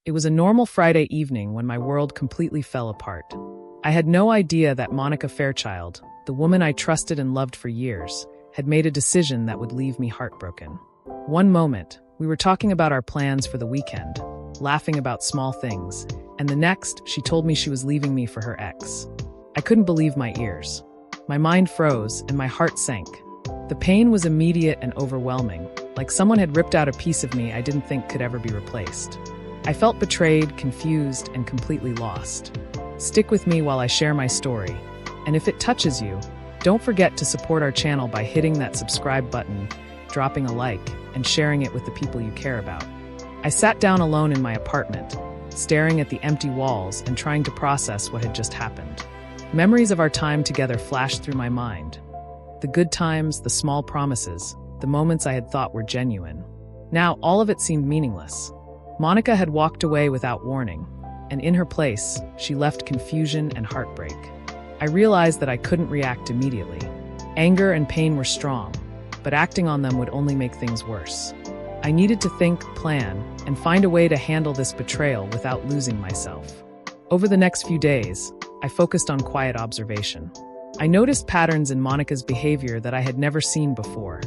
It was a normal Friday evening when my world completely fell apart. I had no idea that Monica Fairchild, the woman I trusted and loved for years, had made a decision that would leave me heartbroken. One moment, we were talking about our plans for the weekend, laughing about small things, and the next, she told me she was leaving me for her ex. I couldn't believe my ears. My mind froze and my heart sank. The pain was immediate and overwhelming, like someone had ripped out a piece of me I didn't think could ever be replaced. I felt betrayed, confused, and completely lost. Stick with me while I share my story, and if it touches you, don't forget to support our channel by hitting that subscribe button, dropping a like, and sharing it with the people you care about. I sat down alone in my apartment, staring at the empty walls and trying to process what had just happened. Memories of our time together flashed through my mind. The good times, the small promises, the moments I had thought were genuine. Now, all of it seemed meaningless. Monica had walked away without warning, and in her place, she left confusion and heartbreak. I realized that I couldn't react immediately. Anger and pain were strong, but acting on them would only make things worse. I needed to think, plan, and find a way to handle this betrayal without losing myself. Over the next few days, I focused on quiet observation. I noticed patterns in Monica's behavior that I had never seen before.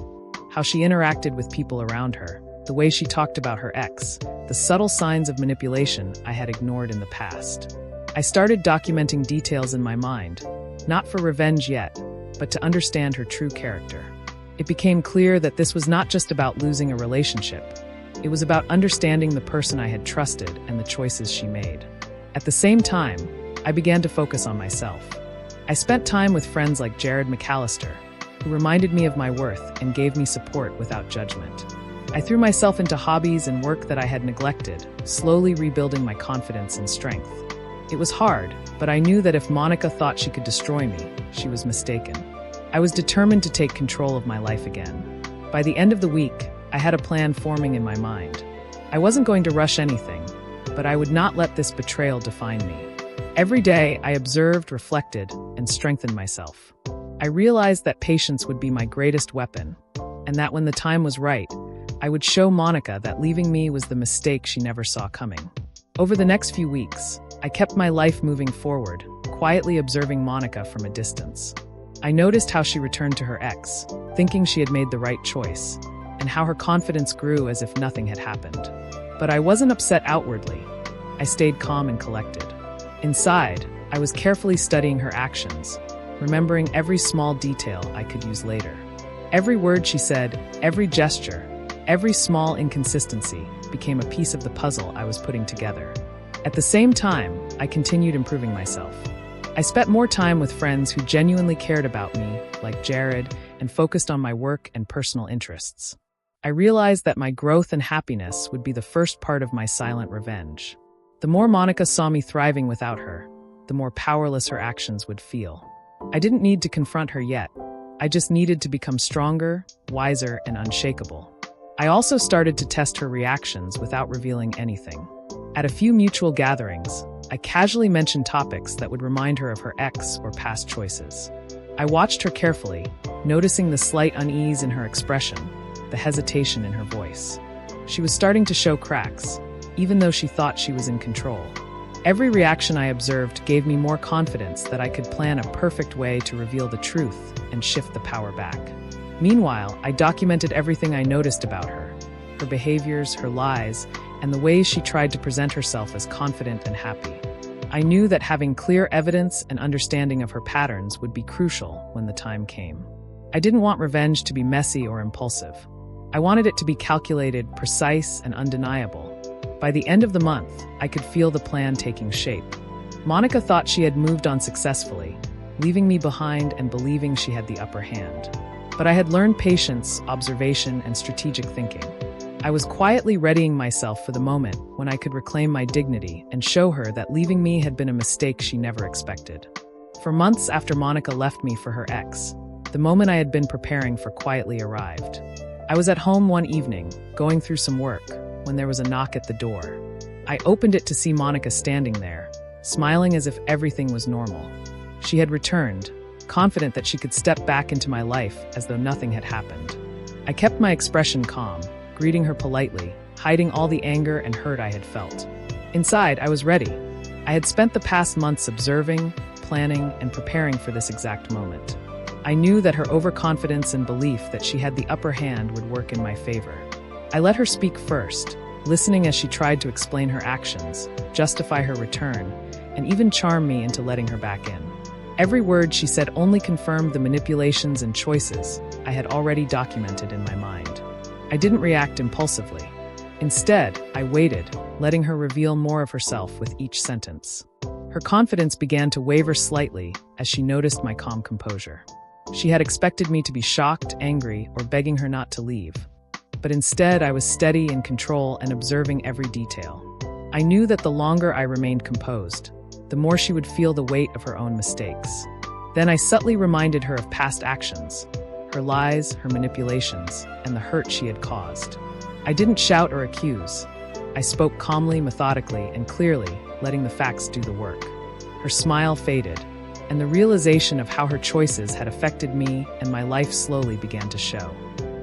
How she interacted with people around her, the way she talked about her ex, the subtle signs of manipulation I had ignored in the past. I started documenting details in my mind, not for revenge yet, but to understand her true character. It became clear that this was not just about losing a relationship. It was about understanding the person I had trusted and the choices she made. At the same time, I began to focus on myself. I spent time with friends like Jared McAllister, who reminded me of my worth and gave me support without judgment. I threw myself into hobbies and work that I had neglected, slowly rebuilding my confidence and strength. It was hard, but I knew that if Monica thought she could destroy me, she was mistaken. I was determined to take control of my life again. By the end of the week, I had a plan forming in my mind. I wasn't going to rush anything, but I would not let this betrayal define me. Every day, I observed, reflected, and strengthened myself. I realized that patience would be my greatest weapon, and that when the time was right, I would show Monica that leaving me was the mistake she never saw coming. Over the next few weeks, I kept my life moving forward, quietly observing Monica from a distance. I noticed how she returned to her ex, thinking she had made the right choice, and how her confidence grew as if nothing had happened. But I wasn't upset outwardly. I stayed calm and collected. Inside, I was carefully studying her actions, remembering every small detail I could use later. Every word she said, every gesture, every small inconsistency became a piece of the puzzle I was putting together. At the same time, I continued improving myself. I spent more time with friends who genuinely cared about me, like Jared, and focused on my work and personal interests. I realized that my growth and happiness would be the first part of my silent revenge. The more Monica saw me thriving without her, the more powerless her actions would feel. I didn't need to confront her yet. I just needed to become stronger, wiser, and unshakable. I also started to test her reactions without revealing anything. At a few mutual gatherings, I casually mentioned topics that would remind her of her ex or past choices. I watched her carefully, noticing the slight unease in her expression, the hesitation in her voice. She was starting to show cracks, even though she thought she was in control. Every reaction I observed gave me more confidence that I could plan a perfect way to reveal the truth and shift the power back. Meanwhile, I documented everything I noticed about her behaviors, her lies, and the ways she tried to present herself as confident and happy. I knew that having clear evidence and understanding of her patterns would be crucial when the time came. I didn't want revenge to be messy or impulsive. I wanted it to be calculated, precise, and undeniable. By the end of the month, I could feel the plan taking shape. Monica thought she had moved on successfully, leaving me behind and believing she had the upper hand. But I had learned patience, observation, and strategic thinking. I was quietly readying myself for the moment when I could reclaim my dignity and show her that leaving me had been a mistake she never expected. For months after Monica left me for her ex, the moment I had been preparing for quietly arrived. I was at home one evening, going through some work, when there was a knock at the door. I opened it to see Monica standing there, smiling as if everything was normal. She had returned, confident that she could step back into my life as though nothing had happened. I kept my expression calm, greeting her politely, hiding all the anger and hurt I had felt. Inside, I was ready. I had spent the past months observing, planning, and preparing for this exact moment. I knew that her overconfidence and belief that she had the upper hand would work in my favor. I let her speak first, listening as she tried to explain her actions, justify her return, and even charm me into letting her back in. Every word she said only confirmed the manipulations and choices I had already documented in my mind. I didn't react impulsively. Instead, I waited, letting her reveal more of herself with each sentence. Her confidence began to waver slightly as she noticed my calm composure. She had expected me to be shocked, angry, or begging her not to leave. But instead, I was steady, in control, and observing every detail. I knew that the longer I remained composed, the more she would feel the weight of her own mistakes. Then I subtly reminded her of past actions, her lies, her manipulations, and the hurt she had caused. I didn't shout or accuse. I spoke calmly, methodically, and clearly, letting the facts do the work. Her smile faded, and the realization of how her choices had affected me and my life slowly began to show.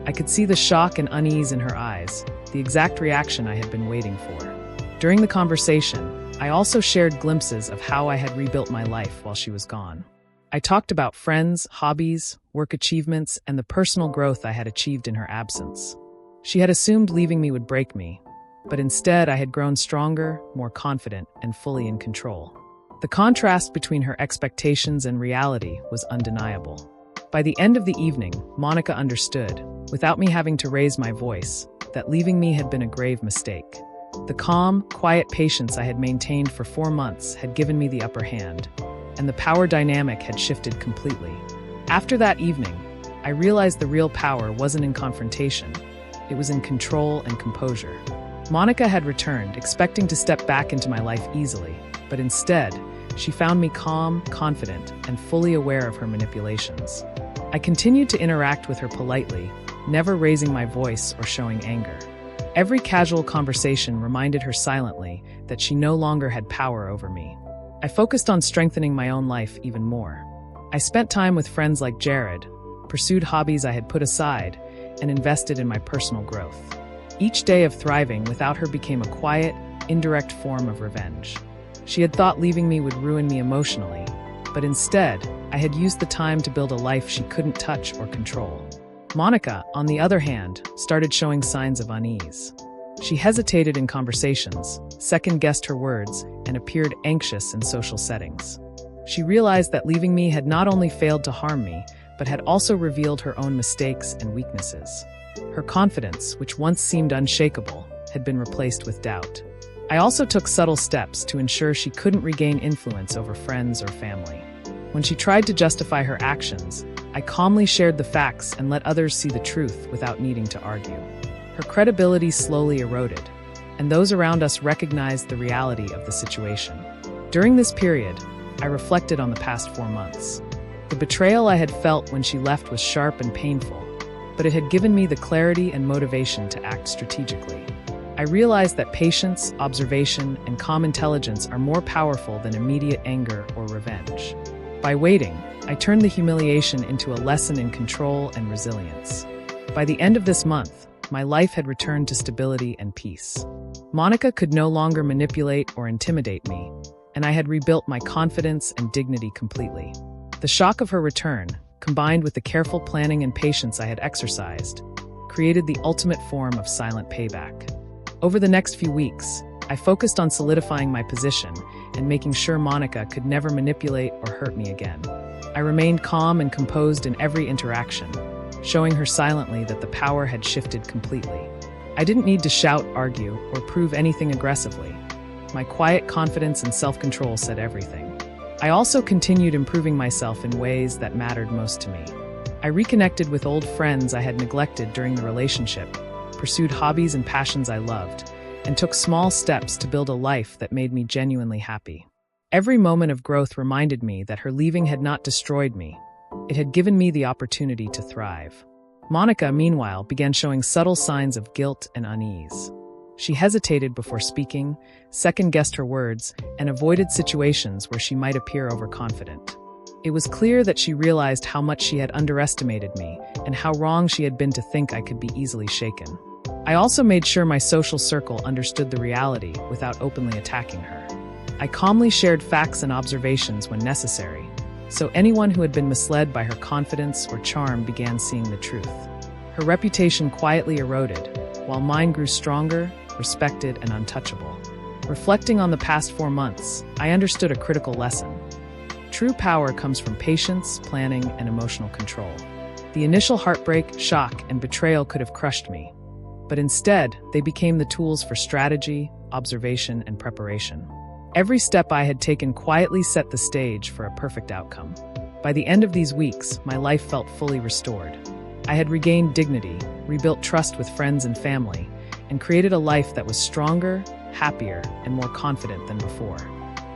I could see the shock and unease in her eyes, the exact reaction I had been waiting for. During the conversation, I also shared glimpses of how I had rebuilt my life while she was gone. I talked about friends, hobbies, work achievements, and the personal growth I had achieved in her absence. She had assumed leaving me would break me, but instead I had grown stronger, more confident, and fully in control. The contrast between her expectations and reality was undeniable. By the end of the evening, Monica understood, without me having to raise my voice, that leaving me had been a grave mistake. The calm, quiet patience I had maintained for 4 months had given me the upper hand, and the power dynamic had shifted completely. After that evening, I realized the real power wasn't in confrontation. It was in control and composure. Monica had returned, expecting to step back into my life easily, but instead, she found me calm, confident, and fully aware of her manipulations. I continued to interact with her politely, never raising my voice or showing anger. Every casual conversation reminded her silently that she no longer had power over me. I focused on strengthening my own life even more. I spent time with friends like Jared, pursued hobbies I had put aside, and invested in my personal growth. Each day of thriving without her became a quiet, indirect form of revenge. She had thought leaving me would ruin me emotionally, but instead, I had used the time to build a life she couldn't touch or control. Monica, on the other hand, started showing signs of unease. She hesitated in conversations, second-guessed her words, and appeared anxious in social settings. She realized that leaving me had not only failed to harm me, but had also revealed her own mistakes and weaknesses. Her confidence, which once seemed unshakable, had been replaced with doubt. I also took subtle steps to ensure she couldn't regain influence over friends or family. When she tried to justify her actions, I calmly shared the facts and let others see the truth without needing to argue. Her credibility slowly eroded, and those around us recognized the reality of the situation. During this period, I reflected on the past 4 months. The betrayal I had felt when she left was sharp and painful, but it had given me the clarity and motivation to act strategically. I realized that patience, observation, and calm intelligence are more powerful than immediate anger or revenge. By waiting, I turned the humiliation into a lesson in control and resilience. By the end of this month, my life had returned to stability and peace. Monica could no longer manipulate or intimidate me, and I had rebuilt my confidence and dignity completely. The shock of her return, combined with the careful planning and patience I had exercised, created the ultimate form of silent payback. Over the next few weeks, I focused on solidifying my position and making sure Monica could never manipulate or hurt me again. I remained calm and composed in every interaction, showing her silently that the power had shifted completely. I didn't need to shout, argue, or prove anything aggressively. My quiet confidence and self-control said everything. I also continued improving myself in ways that mattered most to me. I reconnected with old friends I had neglected during the relationship, pursued hobbies and passions I loved, and took small steps to build a life that made me genuinely happy. Every moment of growth reminded me that her leaving had not destroyed me. It had given me the opportunity to thrive. Monica, meanwhile, began showing subtle signs of guilt and unease. She hesitated before speaking, second-guessed her words, and avoided situations where she might appear overconfident. It was clear that she realized how much she had underestimated me and how wrong she had been to think I could be easily shaken. I also made sure my social circle understood the reality without openly attacking her. I calmly shared facts and observations when necessary, so anyone who had been misled by her confidence or charm began seeing the truth. Her reputation quietly eroded, while mine grew stronger, respected, and untouchable. Reflecting on the past 4 months, I understood a critical lesson. True power comes from patience, planning, and emotional control. The initial heartbreak, shock, and betrayal could have crushed me, but instead, they became the tools for strategy, observation, and preparation. Every step I had taken quietly set the stage for a perfect outcome. By the end of these weeks, my life felt fully restored. I had regained dignity, rebuilt trust with friends and family, and created a life that was stronger, happier, and more confident than before.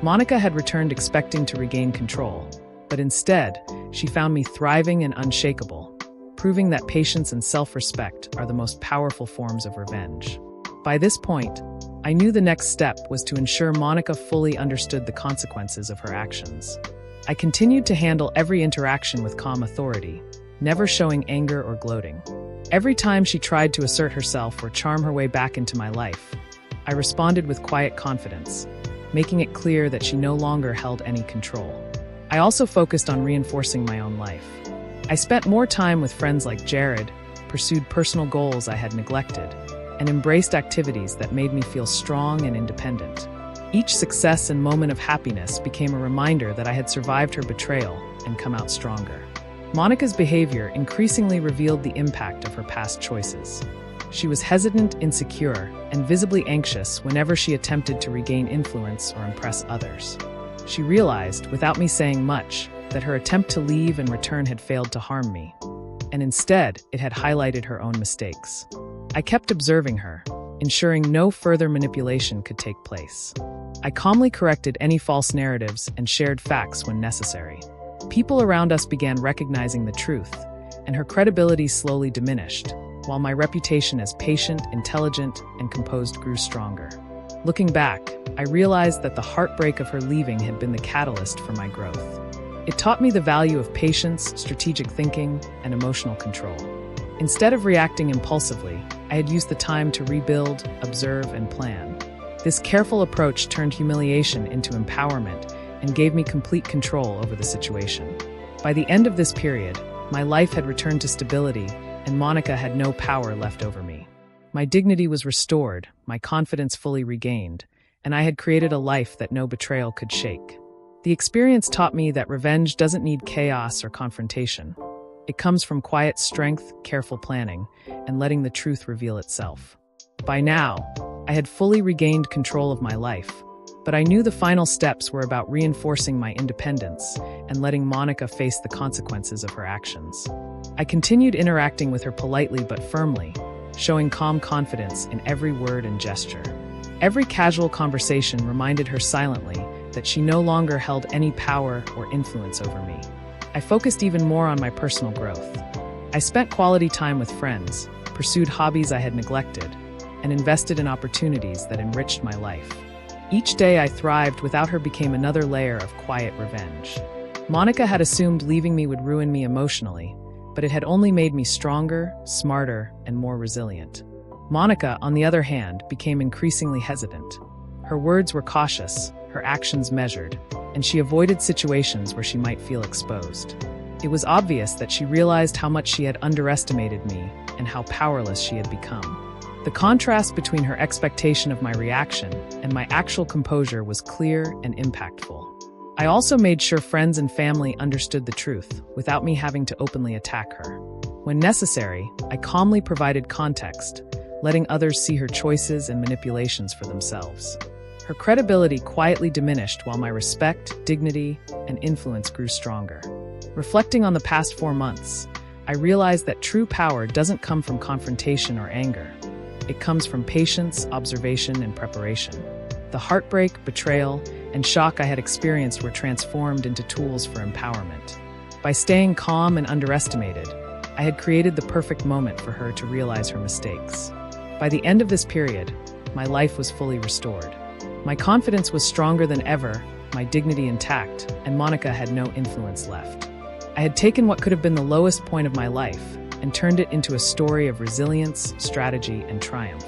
Monica had returned expecting to regain control, but instead, she found me thriving and unshakable, proving that patience and self-respect are the most powerful forms of revenge. By this point, I knew the next step was to ensure Monica fully understood the consequences of her actions. I continued to handle every interaction with calm authority, never showing anger or gloating. Every time she tried to assert herself or charm her way back into my life, I responded with quiet confidence, making it clear that she no longer held any control. I also focused on reinforcing my own life. I spent more time with friends like Jared, pursued personal goals I had neglected, and embraced activities that made me feel strong and independent. Each success and moment of happiness became a reminder that I had survived her betrayal and come out stronger. Monica's behavior increasingly revealed the impact of her past choices. She was hesitant, insecure, and visibly anxious whenever she attempted to regain influence or impress others. She realized, without me saying much, that her attempt to leave and return had failed to harm me, and instead, it had highlighted her own mistakes. I kept observing her, ensuring no further manipulation could take place. I calmly corrected any false narratives and shared facts when necessary. People around us began recognizing the truth, and her credibility slowly diminished, while my reputation as patient, intelligent, and composed grew stronger. Looking back, I realized that the heartbreak of her leaving had been the catalyst for my growth. It taught me the value of patience, strategic thinking, and emotional control. Instead of reacting impulsively, I had used the time to rebuild, observe, and plan. This careful approach turned humiliation into empowerment and gave me complete control over the situation. By the end of this period, my life had returned to stability, and Monica had no power left over me. My dignity was restored, my confidence fully regained, and I had created a life that no betrayal could shake. The experience taught me that revenge doesn't need chaos or confrontation. It comes from quiet strength, careful planning, and letting the truth reveal itself. By now, I had fully regained control of my life, but I knew the final steps were about reinforcing my independence and letting Monica face the consequences of her actions. I continued interacting with her politely but firmly, showing calm confidence in every word and gesture. Every casual conversation reminded her silently that she no longer held any power or influence over me. I focused even more on my personal growth. I spent quality time with friends, pursued hobbies I had neglected, and invested in opportunities that enriched my life. Each day I thrived without her became another layer of quiet revenge. Monica had assumed leaving me would ruin me emotionally, but it had only made me stronger, smarter, and more resilient. Monica, on the other hand, became increasingly hesitant. Her words were cautious, her actions measured, and she avoided situations where she might feel exposed. It was obvious that she realized how much she had underestimated me and how powerless she had become. The contrast between her expectation of my reaction and my actual composure was clear and impactful. I also made sure friends and family understood the truth without me having to openly attack her. When necessary, I calmly provided context, letting others see her choices and manipulations for themselves. Her credibility quietly diminished while my respect, dignity, and influence grew stronger. Reflecting on the past 4 months, I realized that true power doesn't come from confrontation or anger. It comes from patience, observation, and preparation. The heartbreak, betrayal, and shock I had experienced were transformed into tools for empowerment. By staying calm and underestimated, I had created the perfect moment for her to realize her mistakes. By the end of this period, my life was fully restored. My confidence was stronger than ever, my dignity intact, and Monica had no influence left. I had taken what could have been the lowest point of my life and turned it into a story of resilience, strategy, and triumph.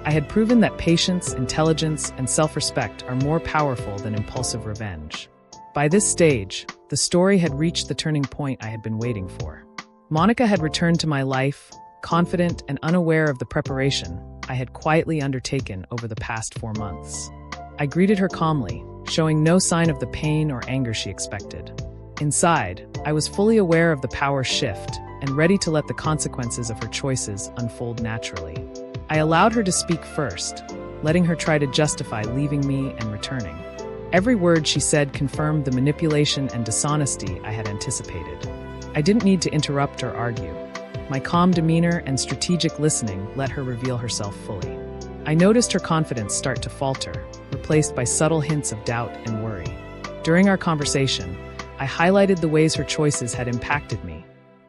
I had proven that patience, intelligence, and self-respect are more powerful than impulsive revenge. By this stage, the story had reached the turning point I had been waiting for. Monica had returned to my life, confident and unaware of the preparation I had quietly undertaken over the past 4 months. I greeted her calmly, showing no sign of the pain or anger she expected. Inside, I was fully aware of the power shift and ready to let the consequences of her choices unfold naturally. I allowed her to speak first, letting her try to justify leaving me and returning. Every word she said confirmed the manipulation and dishonesty I had anticipated. I didn't need to interrupt or argue. My calm demeanor and strategic listening let her reveal herself fully. I noticed her confidence start to falter, replaced by subtle hints of doubt and worry. During our conversation, I highlighted the ways her choices had impacted me,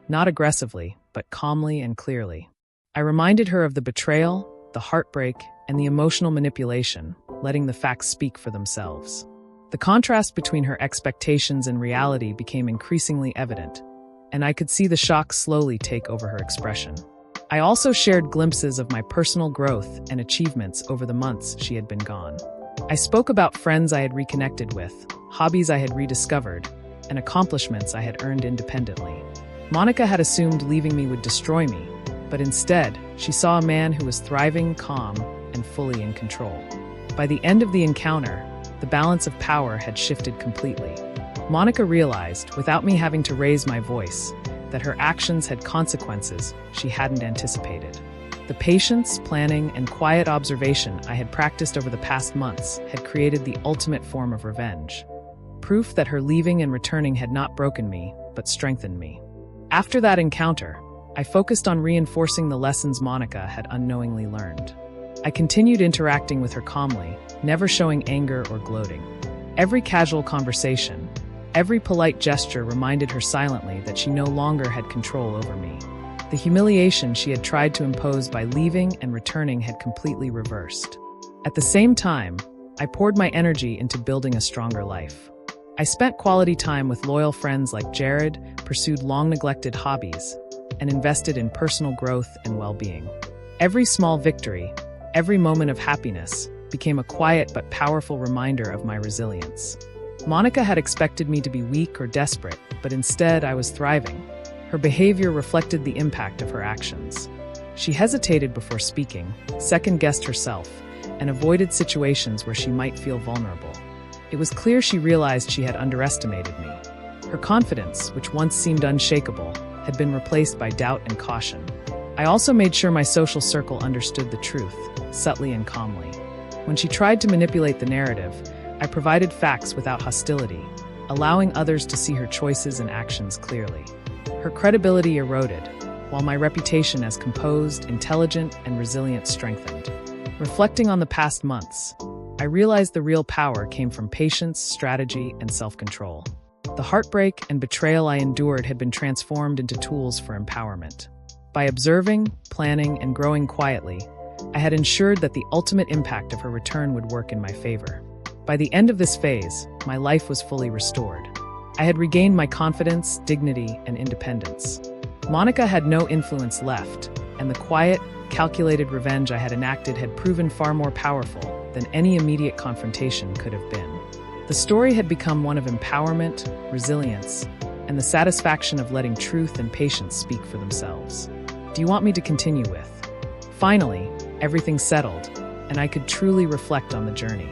not aggressively, but calmly and clearly. I reminded her of the betrayal, the heartbreak, and the emotional manipulation, letting the facts speak for themselves. The contrast between her expectations and reality became increasingly evident, and I could see the shock slowly take over her expression. I also shared glimpses of my personal growth and achievements over the months she had been gone. I spoke about friends I had reconnected with, hobbies I had rediscovered, and accomplishments I had earned independently. Monica had assumed leaving me would destroy me, but instead, she saw a man who was thriving, calm, and fully in control. By the end of the encounter, the balance of power had shifted completely. Monica realized, without me having to raise my voice, that her actions had consequences she hadn't anticipated. The patience, planning, and quiet observation I had practiced over the past months had created the ultimate form of revenge. Proof that her leaving and returning had not broken me, but strengthened me. After that encounter, I focused on reinforcing the lessons Monica had unknowingly learned. I continued interacting with her calmly, never showing anger or gloating. Every casual conversation, every polite gesture reminded her silently that she no longer had control over me. The humiliation she had tried to impose by leaving and returning had completely reversed. At the same time, I poured my energy into building a stronger life. I spent quality time with loyal friends like Jared, pursued long-neglected hobbies, and invested in personal growth and well-being. Every small victory, every moment of happiness, became a quiet but powerful reminder of my resilience. Monica had expected me to be weak or desperate, but instead I was thriving. Her behavior reflected the impact of her actions. She hesitated before speaking, second-guessed herself, and avoided situations where she might feel vulnerable. It was clear she realized she had underestimated me. Her confidence, which once seemed unshakable, had been replaced by doubt and caution. I also made sure my social circle understood the truth, subtly and calmly. When she tried to manipulate the narrative, I provided facts without hostility, allowing others to see her choices and actions clearly. Her credibility eroded, while my reputation as composed, intelligent, and resilient strengthened. Reflecting on the past months, I realized the real power came from patience, strategy, and self-control. The heartbreak and betrayal I endured had been transformed into tools for empowerment. By observing, planning, and growing quietly, I had ensured that the ultimate impact of her return would work in my favor. By the end of this phase, my life was fully restored. I had regained my confidence, dignity, and independence. Monica had no influence left, and the quiet, calculated revenge I had enacted had proven far more powerful than any immediate confrontation could have been. The story had become one of empowerment, resilience, and the satisfaction of letting truth and patience speak for themselves. Do you want me to continue with? Finally, everything settled, and I could truly reflect on the journey.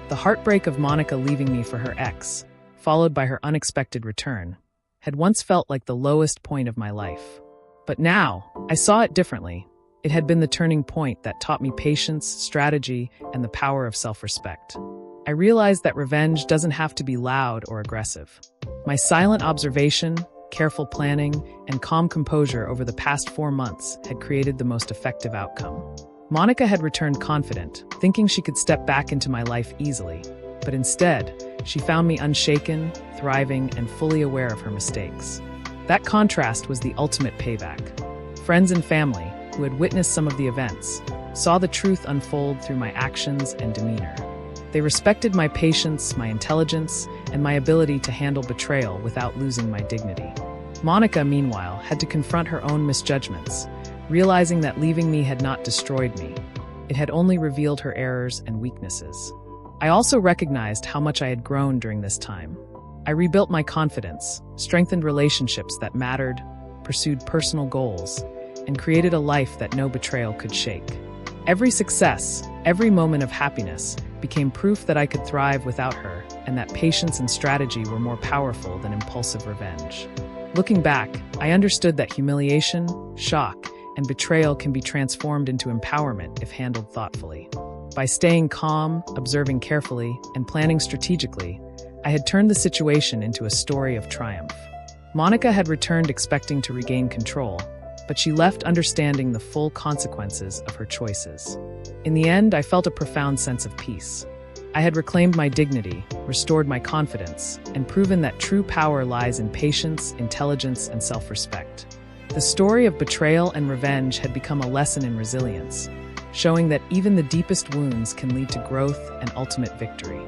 The heartbreak of Monica leaving me for her ex, followed by her unexpected return, had once felt like the lowest point of my life. But now, I saw it differently. It had been the turning point that taught me patience, strategy, and the power of self-respect. I realized that revenge doesn't have to be loud or aggressive. My silent observation, careful planning, and calm composure over the past 4 months had created the most effective outcome. Monica had returned confident, thinking she could step back into my life easily. But instead, she found me unshaken, thriving, and fully aware of her mistakes. That contrast was the ultimate payback. Friends and family, who had witnessed some of the events, saw the truth unfold through my actions and demeanor. They respected my patience, my intelligence, and my ability to handle betrayal without losing my dignity. Monica, meanwhile, had to confront her own misjudgments, realizing that leaving me had not destroyed me. It had only revealed her errors and weaknesses. I also recognized how much I had grown during this time. I rebuilt my confidence, strengthened relationships that mattered, pursued personal goals, and created a life that no betrayal could shake. Every success, every moment of happiness, became proof that I could thrive without her, and that patience and strategy were more powerful than impulsive revenge. Looking back, I understood that humiliation, shock, and betrayal can be transformed into empowerment if handled thoughtfully. By staying calm, observing carefully, and planning strategically, I had turned the situation into a story of triumph. Monica had returned expecting to regain control, but she left understanding the full consequences of her choices. In the end, I felt a profound sense of peace. I had reclaimed my dignity, restored my confidence, and proven that true power lies in patience, intelligence, and self-respect. The story of betrayal and revenge had become a lesson in resilience, showing that even the deepest wounds can lead to growth and ultimate victory.